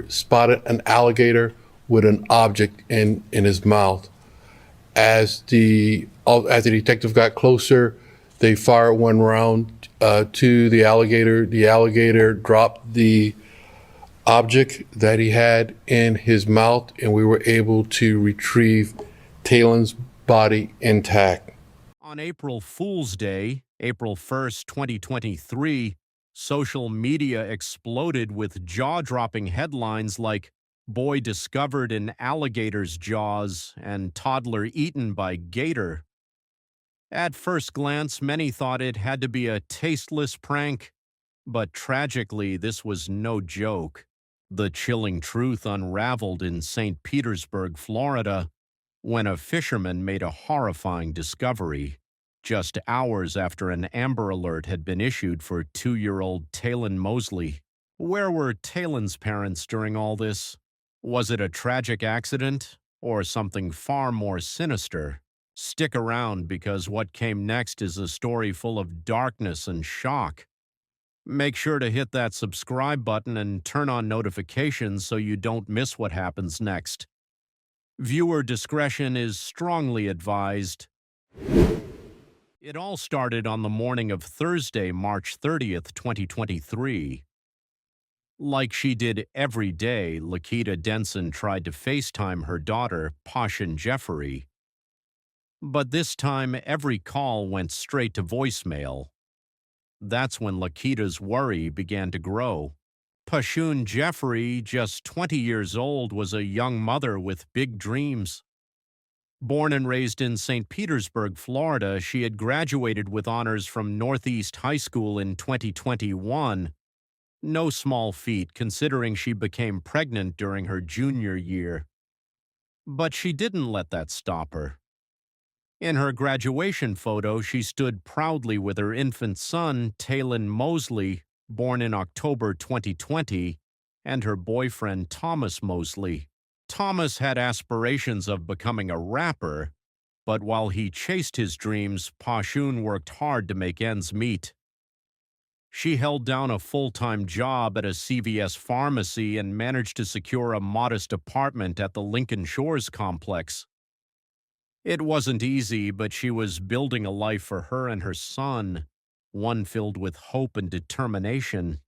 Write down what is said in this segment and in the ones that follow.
spotted an alligator with an object in his mouth. As the detective got closer, they fired one round to the alligator. The alligator dropped the object that he had in his mouth, and we were able to retrieve Taylen's body intact. On April Fool's Day, April 1st, 2023, social media exploded with jaw-dropping headlines like "Boy discovered in alligator's jaws" and "Toddler eaten by gator." At first glance, many thought it had to be a tasteless prank, but tragically, this was no joke. The chilling truth unraveled in St. Petersburg, Florida, when a fisherman made a horrifying discovery. Just hours after an Amber Alert had been issued for 2-year-old Taylen Mosley. Where were Taylen's parents during all this? Was it a tragic accident or something far more sinister? Stick around, because what came next is a story full of darkness and shock. Make sure to hit that subscribe button and turn on notifications so you don't miss what happens next. Viewer discretion is strongly advised. It all started on the morning of Thursday, March 30th, 2023. Like she did every day, Lakita Denson tried to FaceTime her daughter, Pashun Jeffery. But this time, every call went straight to voicemail. That's when Lakita's worry began to grow. Pashun Jeffery, just 20 years old, was a young mother with big dreams. Born and raised in St. Petersburg, Florida, she had graduated with honors from Northeast High School in 2021. No small feat, considering she became pregnant during her junior year. But she didn't let that stop her. In her graduation photo, she stood proudly with her infant son, Taylen Mosley, born in October 2020, and her boyfriend, Thomas Mosley. Thomas had aspirations of becoming a rapper, but while he chased his dreams, Pashun worked hard to make ends meet. She held down a full-time job at a CVS pharmacy and managed to secure a modest apartment at the Lincoln Shores complex. It wasn't easy, but she was building a life for her and her son, one filled with hope and determination.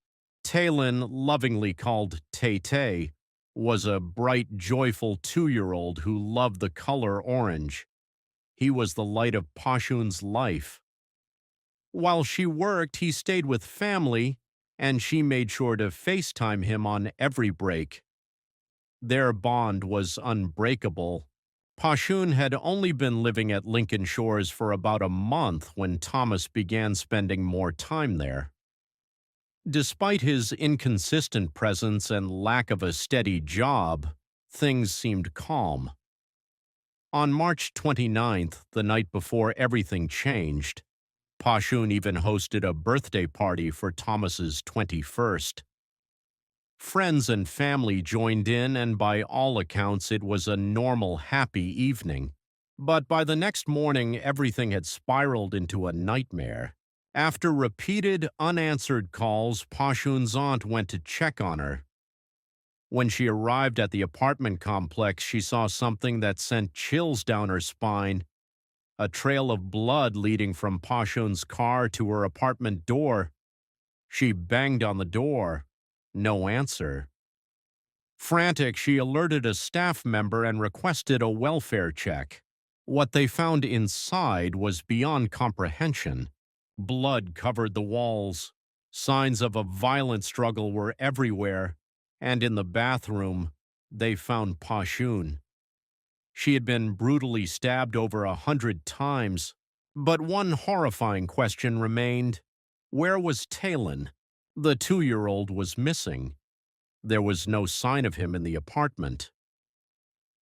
Taylen, lovingly called Tay-Tay, was a bright, joyful 2-year-old who loved the color orange. He was the light of Pashun's life. While she worked, he stayed with family, and she made sure to FaceTime him on every break. Their bond was unbreakable. Pashun had only been living at Lincoln Shores for about a month when Thomas began spending more time there. Despite his inconsistent presence and lack of a steady job, things seemed calm. On March 29th, the night before everything changed, Pashun even hosted a birthday party for Thomas's 21st. Friends and family joined in, and by all accounts, it was a normal, happy evening. But by the next morning, everything had spiraled into a nightmare. After repeated, unanswered calls, Pashun's aunt went to check on her. When she arrived at the apartment complex, she saw something that sent chills down her spine: a trail of blood leading from Pashun's car to her apartment door. She banged on the door. No answer. Frantic, she alerted a staff member and requested a welfare check. What they found inside was beyond comprehension. Blood covered the walls. Signs of a violent struggle were everywhere, and in the bathroom, they found Pashun. She had been brutally stabbed over 100 times, but one horrifying question remained: where was Taylen? The 2-year-old was missing. There was no sign of him in the apartment.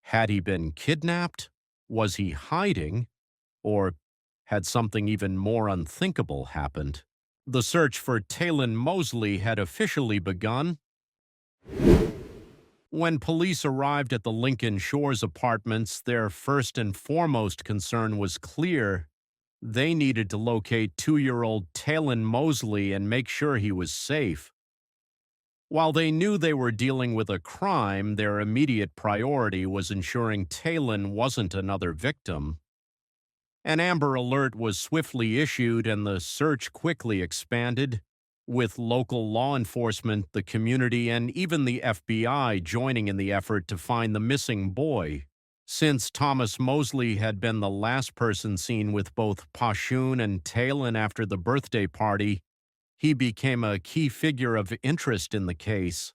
Had he been kidnapped? Was he hiding? Or had something even more unthinkable happened? The search for Taylen Mosley had officially begun. When police arrived at the Lincoln Shores apartments, their first and foremost concern was clear. They needed to locate 2-year-old Taylen Mosley and make sure he was safe. While they knew they were dealing with a crime, their immediate priority was ensuring Taylen wasn't another victim. An Amber Alert was swiftly issued and the search quickly expanded, with local law enforcement, the community, and even the FBI joining in the effort to find the missing boy. Since Thomas Mosley had been the last person seen with both Pashun and Taylen after the birthday party, he became a key figure of interest in the case.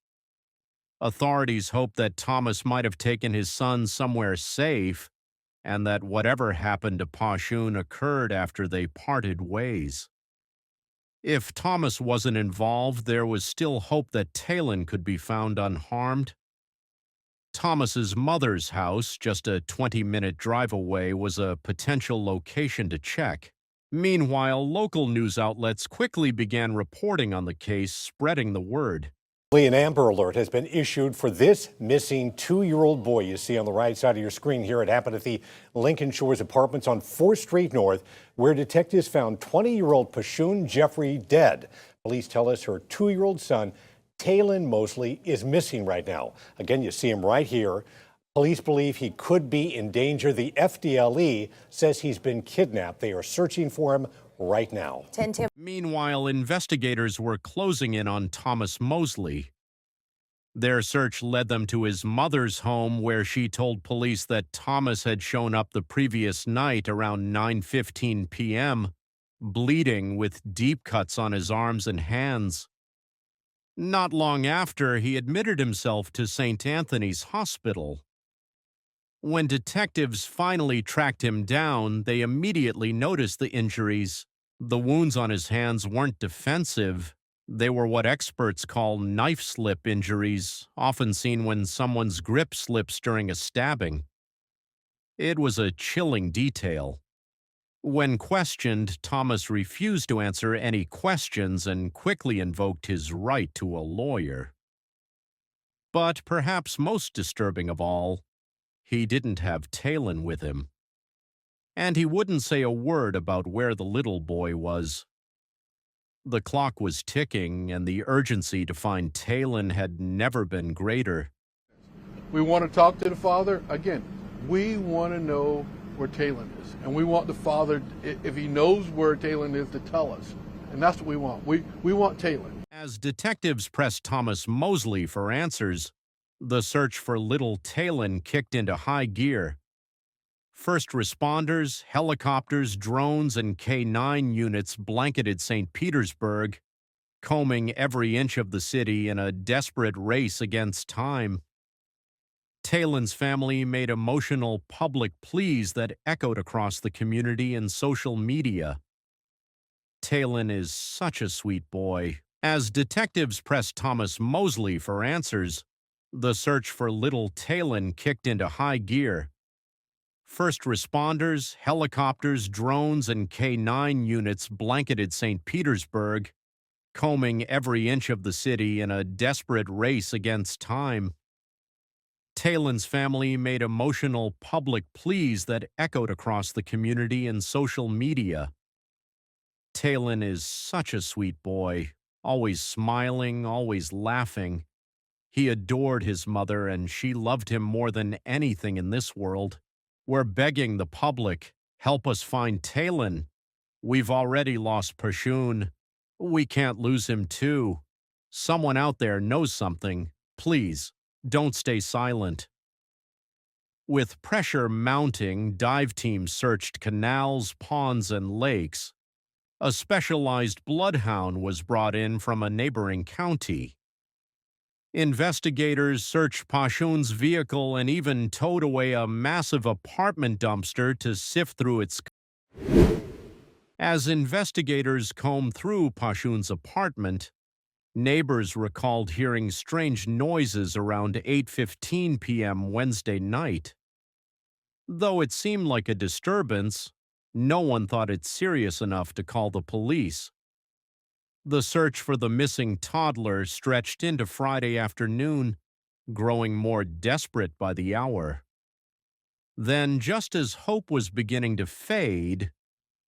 Authorities hoped that Thomas might have taken his son somewhere safe, and that whatever happened to Pashun occurred after they parted ways. If Thomas wasn't involved, there was still hope that Taylen could be found unharmed. Thomas's mother's house, just a 20-minute drive away, was a potential location to check. Meanwhile, local news outlets quickly began reporting on the case, spreading the word. An Amber Alert has been issued for this missing 2-year-old boy you see on the right side of your screen here. It happened at the Lincoln Shores Apartments on 4th Street North, where detectives found 20-year-old Pashun Jeffery dead. Police tell us her 2-year-old son, Taylen Mosley, is missing right now. Again, you see him right here. Police believe he could be in danger. The FDLE says he's been kidnapped. They are searching for him right now. Meanwhile, investigators were closing in on Thomas Mosley. Their search led them to his mother's home, where she told police that Thomas had shown up the previous night around 9:15 p.m., bleeding with deep cuts on his arms and hands. Not long after, he admitted himself to St. Anthony's Hospital. When detectives finally tracked him down, they immediately noticed the injuries. The wounds on his hands weren't defensive. They were what experts call knife slip injuries, often seen when someone's grip slips during a stabbing. It was a chilling detail. When questioned, Thomas refused to answer any questions and quickly invoked his right to a lawyer. But perhaps most disturbing of all, he didn't have Taylen with him. And he wouldn't say a word about where the little boy was. The clock was ticking, and the urgency to find Taylen had never been greater. We want to talk to the father. Again, we want to know where Taylen is. And we want the father, if he knows where Taylen is, to tell us. And that's what we want. We want Taylen. As detectives pressed Thomas Mosley for answers, the search for little Taylen kicked into high gear. First responders, helicopters, drones, and K-9 units blanketed St. Petersburg, combing every inch of the city in a desperate race against time. Taylen's family made emotional public pleas that echoed across the community and social media. Taylen is such a sweet boy. As detectives pressed Thomas Mosley for answers, the search for little Taylen kicked into high gear. First responders, helicopters, drones, and K-9 units blanketed St. Petersburg, combing every inch of the city in a desperate race against time. Taylen's family made emotional public pleas that echoed across the community and social media. Taylen is such a sweet boy, always smiling, always laughing. He adored his mother, and she loved him more than anything in this world. We're begging the public, help us find Taylen. We've already lost Pashun. We can't lose him too. Someone out there knows something. Please, don't stay silent. With pressure mounting, dive teams searched canals, ponds, and lakes. A specialized bloodhound was brought in from a neighboring county. Investigators searched Pashun's vehicle and even towed away a massive apartment dumpster to sift through its. As investigators combed through Pashun's apartment, neighbors recalled hearing strange noises around 8:15 p.m. Wednesday night. Though it seemed like a disturbance, no one thought it serious enough to call the police. The search for the missing toddler stretched into Friday afternoon, growing more desperate by the hour. Then, just as hope was beginning to fade,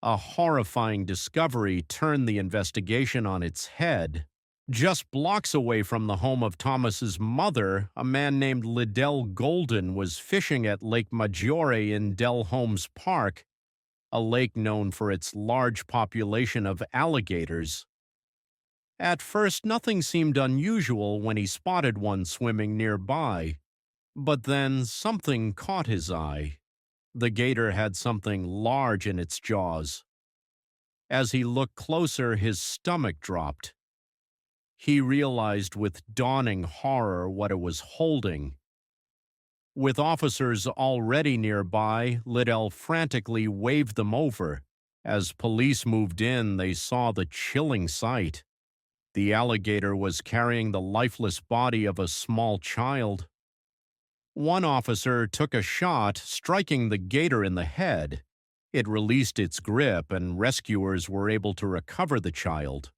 a horrifying discovery turned the investigation on its head. Just blocks away from the home of Thomas's mother, a man named Liddell Golden was fishing at Lake Maggiore in Del Holmes Park, a lake known for its large population of alligators. At first, nothing seemed unusual when he spotted one swimming nearby, but then something caught his eye. The gator had something large in its jaws. As he looked closer, his stomach dropped. He realized with dawning horror what it was holding. With officers already nearby, Liddell frantically waved them over. As police moved in, they saw the chilling sight. The alligator was carrying the lifeless body of a small child. One officer took a shot, striking the gator in the head. It released its grip, and rescuers were able to recover the child.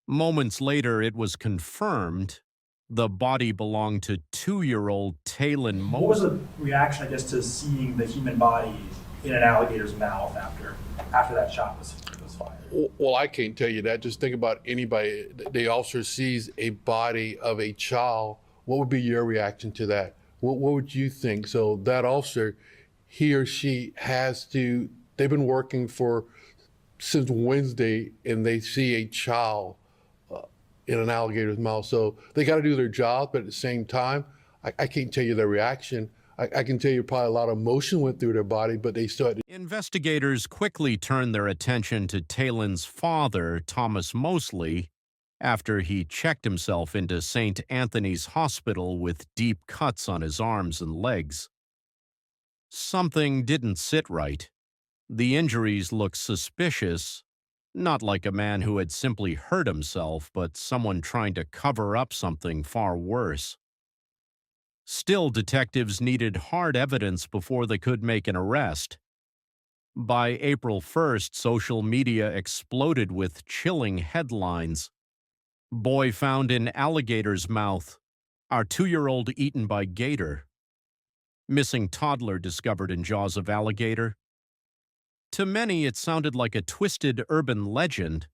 Moments later, it was confirmed the body belonged to 2-year-old Taylen Mosley. What was the reaction, I guess, to seeing the human body in an alligator's mouth after that shot was fired? Well, I can't tell you that. Just think about anybody. The officer sees a body of a child. What would be your reaction to that? What would you think? So that officer, he or she they've been working since Wednesday, and they see a child in an alligator's mouth. So they got to do their job, but at the same time, I can't tell you their reaction. I can tell you probably a lot of emotion went through their body, but they still had to. Investigators quickly turned their attention to Taylen's father, Thomas Mosley, after he checked himself into St. Anthony's Hospital with deep cuts on his arms and legs. Something didn't sit right. The injuries looked suspicious, not like a man who had simply hurt himself, but someone trying to cover up something far worse. Still, detectives needed hard evidence before they could make an arrest. By April 1st, social media exploded with chilling headlines. Boy found in alligator's mouth. Our 2-year-old eaten by gator. Missing toddler discovered in jaws of alligator. To many, it sounded like a twisted urban legend,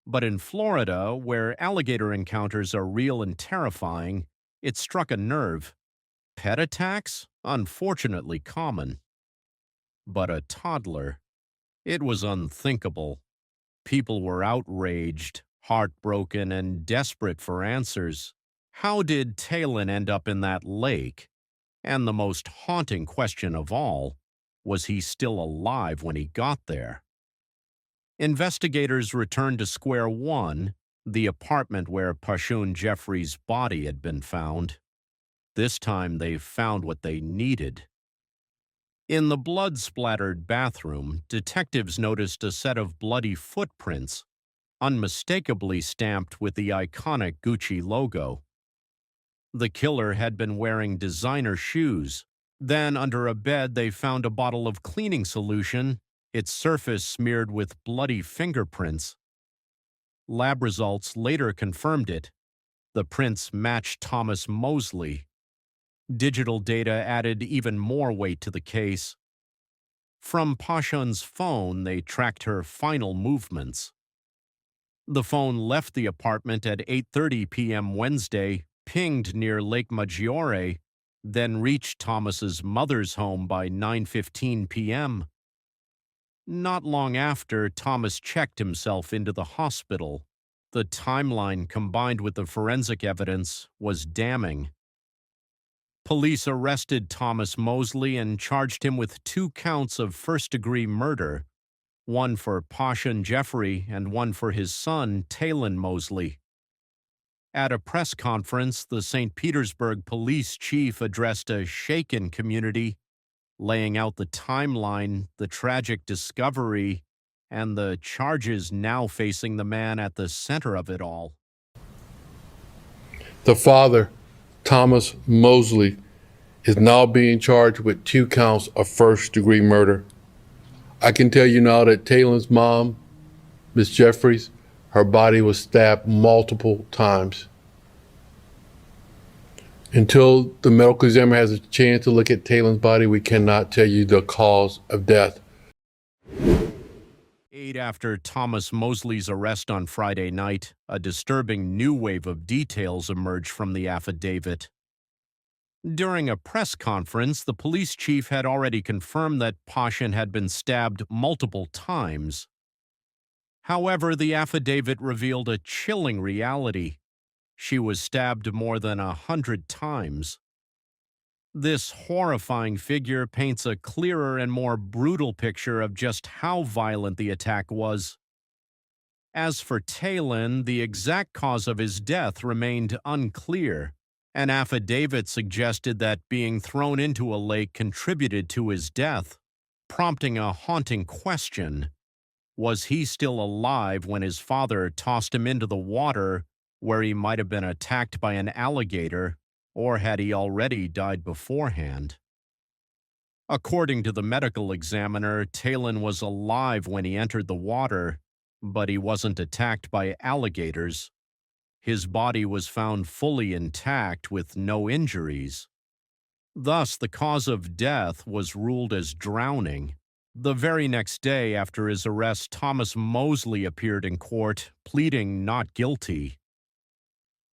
but in Florida, where alligator encounters are real and terrifying, it struck a nerve. Pet attacks? Unfortunately common. But a toddler? It was unthinkable. People were outraged, heartbroken, and desperate for answers. How did Taylen end up in that lake? And the most haunting question of all, was he still alive when he got there? Investigators returned to square one, the apartment where Pashun Jeffery's body had been found. This time they found what they needed. In the blood-splattered bathroom, detectives noticed a set of bloody footprints, unmistakably stamped with the iconic Gucci logo. The killer had been wearing designer shoes. Then, under a bed, they found a bottle of cleaning solution, its surface smeared with bloody fingerprints. Lab results later confirmed it. The prints matched Thomas Mosley. Digital data added even more weight to the case. From Pashun's phone, they tracked her final movements. The phone left the apartment at 8:30 p.m. Wednesday, pinged near Lake Maggiore, then reached Thomas's mother's home by 9:15 p.m. Not long after, Thomas checked himself into the hospital. The timeline, combined with the forensic evidence, was damning. Police arrested Thomas Mosley and charged him with 2 counts of first-degree murder, one for Pashun Jeffery and one for his son, Taylen Mosley. At a press conference, the St. Petersburg police chief addressed a shaken community, laying out the timeline, the tragic discovery, and the charges now facing the man at the center of it all. The father, Thomas Mosley, is now being charged with 2 counts of first-degree murder. I can tell you now that Taylen's mom, Miss Jeffries, her body was stabbed multiple times. Until the medical examiner has a chance to look at Taylen's body, we cannot tell you the cause of death. A decade after Thomas Mosley's arrest on Friday night, a disturbing new wave of details emerged from the affidavit. During a press conference, the police chief had already confirmed that Pashun had been stabbed multiple times. However, the affidavit revealed a chilling reality. She was stabbed more than 100 times. This horrifying figure paints a clearer and more brutal picture of just how violent the attack was. As for Taylen, the exact cause of his death remained unclear. An affidavit suggested that being thrown into a lake contributed to his death, prompting a haunting question. Was he still alive when his father tossed him into the water, where he might have been attacked by an alligator, or had he already died beforehand? According to the medical examiner, Taylen was alive when he entered the water, but he wasn't attacked by alligators. His body was found fully intact with no injuries. Thus, the cause of death was ruled as drowning. The very next day after his arrest, Thomas Mosley appeared in court, pleading not guilty.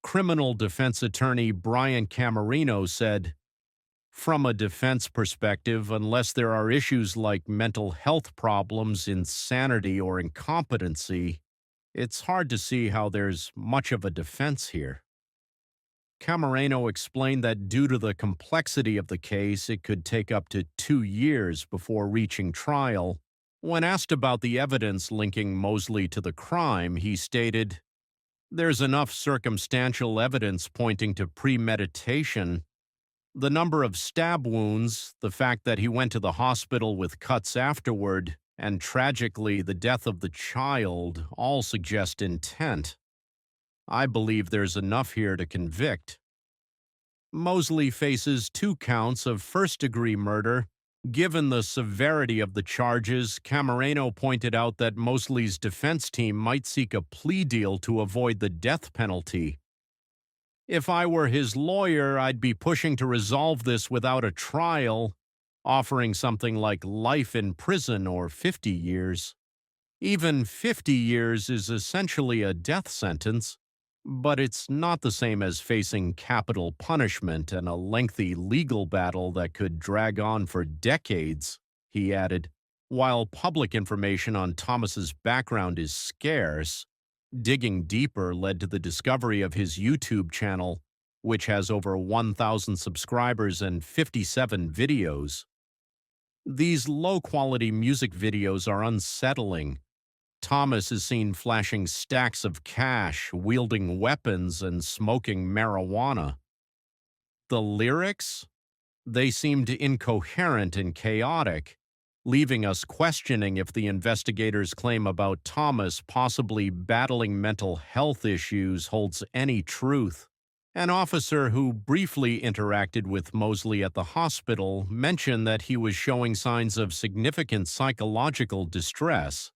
Criminal defense attorney Brian Camerino said, "From a defense perspective, unless there are issues like mental health problems, insanity, or incompetency, it's hard to see how there's much of a defense here." Camerino explained that due to the complexity of the case, it could take up to 2 years before reaching trial. When asked about the evidence linking Mosley to the crime, he stated, "There's enough circumstantial evidence pointing to premeditation. The number of stab wounds, the fact that he went to the hospital with cuts afterward, and tragically the death of the child all suggest intent. I believe there's enough here to convict." Mosley faces 2 counts of first-degree murder. Given the severity of the charges, Camerino pointed out that Mosley's defense team might seek a plea deal to avoid the death penalty. "If I were his lawyer, I'd be pushing to resolve this without a trial, offering something like life in prison or 50 years. Even 50 years is essentially a death sentence, but it's not the same as facing capital punishment and a lengthy legal battle that could drag on for decades," he added. While public information on Thomas's background is scarce, digging deeper led to the discovery of his YouTube channel, which has over 1,000 subscribers and 57 videos. These low-quality music videos are unsettling. Thomas is seen flashing stacks of cash, wielding weapons, and smoking marijuana. The lyrics? They seemed incoherent and chaotic, leaving us questioning if the investigators' claim about Thomas possibly battling mental health issues holds any truth. An officer who briefly interacted with Mosley at the hospital mentioned that he was showing signs of significant psychological distress.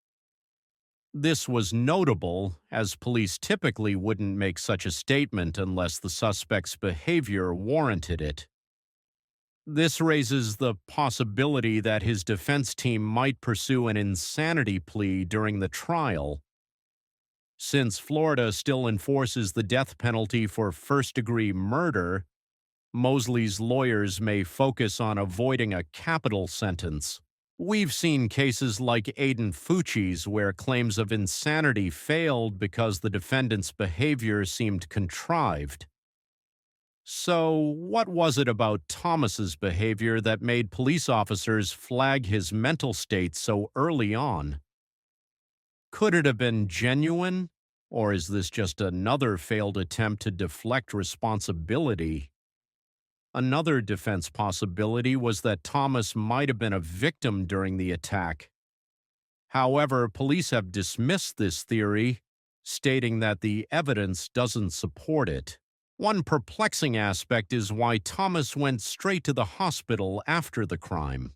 This was notable, as police typically wouldn't make such a statement unless the suspect's behavior warranted it. This raises the possibility that his defense team might pursue an insanity plea during the trial. Since Florida still enforces the death penalty for first-degree murder, Mosley's lawyers may focus on avoiding a capital sentence. We've seen cases like Aiden Fucci's where claims of insanity failed because the defendant's behavior seemed contrived. So, what was it about Thomas's behavior that made police officers flag his mental state so early on? Could it have been genuine, or is this just another failed attempt to deflect responsibility? Another defense possibility was that Thomas might have been a victim during the attack. However, police have dismissed this theory, stating that the evidence doesn't support it. One perplexing aspect is why Thomas went straight to the hospital after the crime.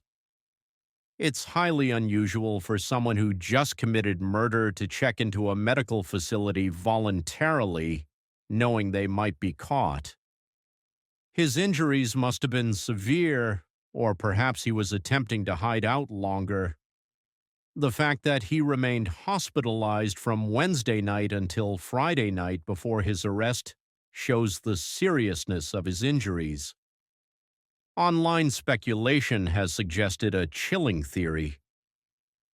It's highly unusual for someone who just committed murder to check into a medical facility voluntarily, knowing they might be caught. His injuries must have been severe, or perhaps he was attempting to hide out longer. The fact that he remained hospitalized from Wednesday night until Friday night before his arrest shows the seriousness of his injuries. Online speculation has suggested a chilling theory.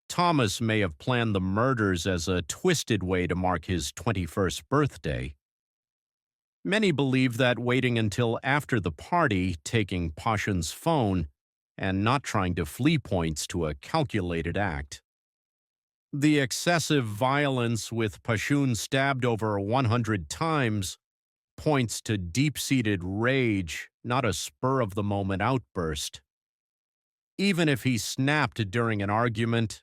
Thomas may have planned the murders as a twisted way to mark his 21st birthday. Many believe that waiting until after the party, taking Pashun's phone, and not trying to flee points to a calculated act. The excessive violence with Pashun stabbed over 100 times points to deep-seated rage, not a spur-of-the-moment outburst. Even if he snapped during an argument,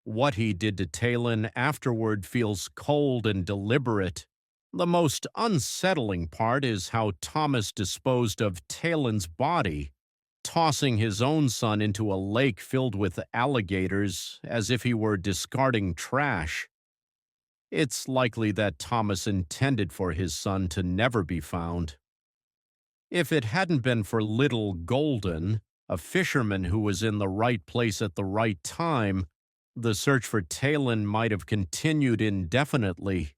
what he did to Taylen afterward feels cold and deliberate. The most unsettling part is how Thomas disposed of Taylen's body, tossing his own son into a lake filled with alligators as if he were discarding trash. It's likely that Thomas intended for his son to never be found. If it hadn't been for little Golden, a fisherman who was in the right place at the right time, the search for Taylen might have continued indefinitely.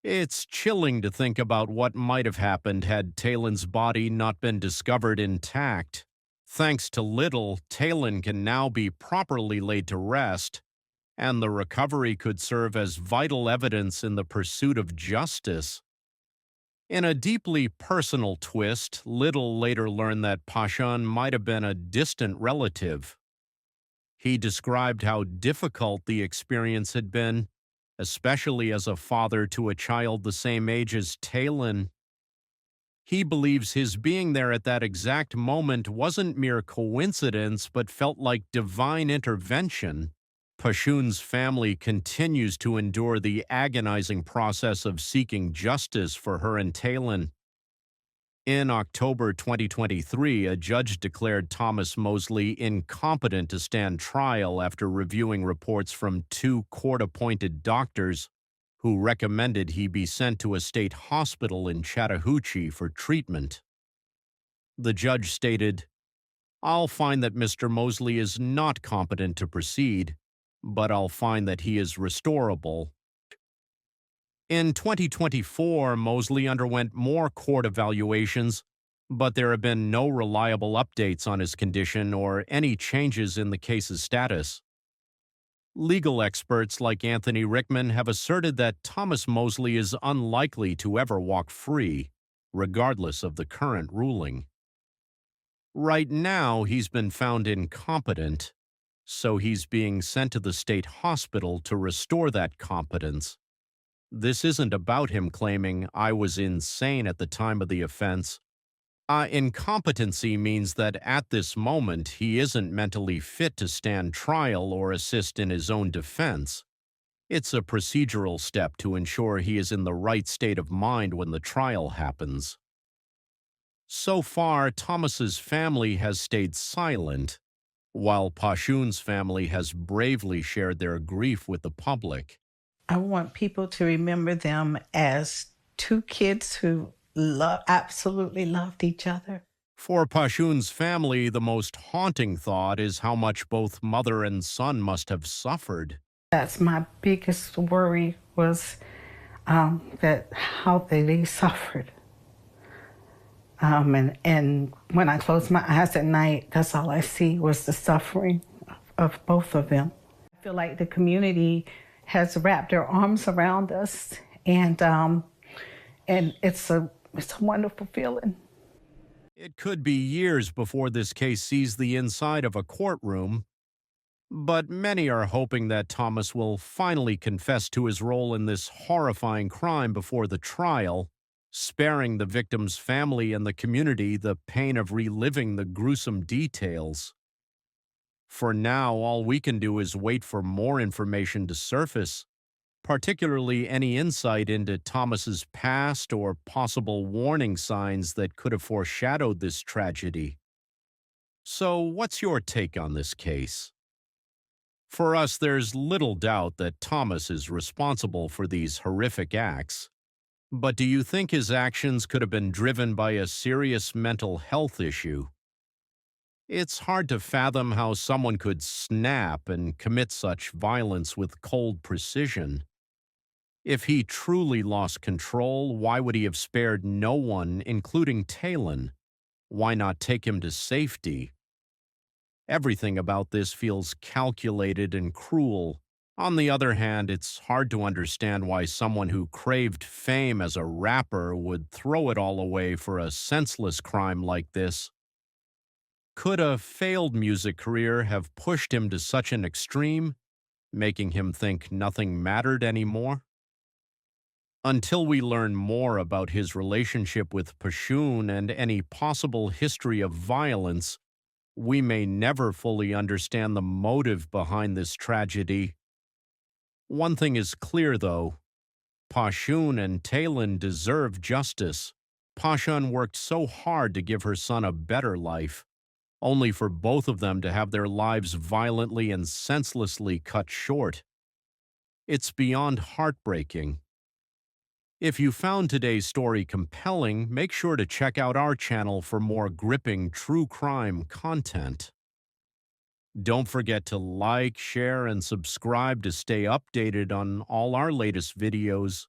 It's chilling to think about what might have happened had Taylen's body not been discovered intact. Thanks to Little, Taylen can now be properly laid to rest, and the recovery could serve as vital evidence in the pursuit of justice. In a deeply personal twist, Little later learned that Pashun might have been a distant relative. He described how difficult the experience had been, especially as a father to a child the same age as Taylen. He believes his being there at that exact moment wasn't mere coincidence, but felt like divine intervention. Pashun's family continues to endure the agonizing process of seeking justice for her and Taylen. In October 2023, a judge declared Thomas Mosley incompetent to stand trial after reviewing reports from 2 court-appointed doctors who recommended he be sent to a state hospital in Chattahoochee for treatment. The judge stated, "I'll find that Mr. Mosley is not competent to proceed, but I'll find that he is restorable." In 2024, Mosley underwent more court evaluations, but there have been no reliable updates on his condition or any changes in the case's status. Legal experts like Anthony Rickman have asserted that Thomas Mosley is unlikely to ever walk free, regardless of the current ruling. Right now, he's been found incompetent, so he's being sent to the state hospital to restore that competence. This isn't about him claiming, "I was insane at the time of the offense." Incompetency means that at this moment he isn't mentally fit to stand trial or assist in his own defense. It's a procedural step to ensure he is in the right state of mind when the trial happens. So far, Thomas's family has stayed silent, while Pashun's family has bravely shared their grief with the public. I want people to remember them as 2 kids who absolutely loved each other. For Pashun's family, the most haunting thought is how much both mother and son must have suffered. That's my biggest worry was that how they suffered. And when I close my eyes at night, that's all I see was the suffering of both of them. I feel like the community has wrapped their arms around us, and it's a wonderful feeling. It could be years before this case sees the inside of a courtroom, but many are hoping that Thomas will finally confess to his role in this horrifying crime before the trial, sparing the victim's family and the community the pain of reliving the gruesome details. For now, all we can do is wait for more information to surface, particularly any insight into Thomas's past or possible warning signs that could have foreshadowed this tragedy. So, what's your take on this case? For us, there's little doubt that Thomas is responsible for these horrific acts. But do you think his actions could have been driven by a serious mental health issue? It's hard to fathom how someone could snap and commit such violence with cold precision. If he truly lost control, why would he have spared no one, including Taylen? Why not take him to safety? Everything about this feels calculated and cruel. On the other hand, it's hard to understand why someone who craved fame as a rapper would throw it all away for a senseless crime like this. Could a failed music career have pushed him to such an extreme, making him think nothing mattered anymore? Until we learn more about his relationship with Pashun and any possible history of violence, we may never fully understand the motive behind this tragedy. One thing is clear, though. Pashun and Taylen deserve justice. Pashun worked so hard to give her son a better life, only for both of them to have their lives violently and senselessly cut short. It's beyond heartbreaking. If you found today's story compelling, make sure to check out our channel for more gripping true crime content. Don't forget to like, share, and subscribe to stay updated on all our latest videos.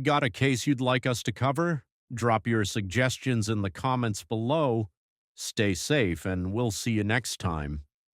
Got a case you'd like us to cover? Drop your suggestions in the comments below. Stay safe, and we'll see you next time.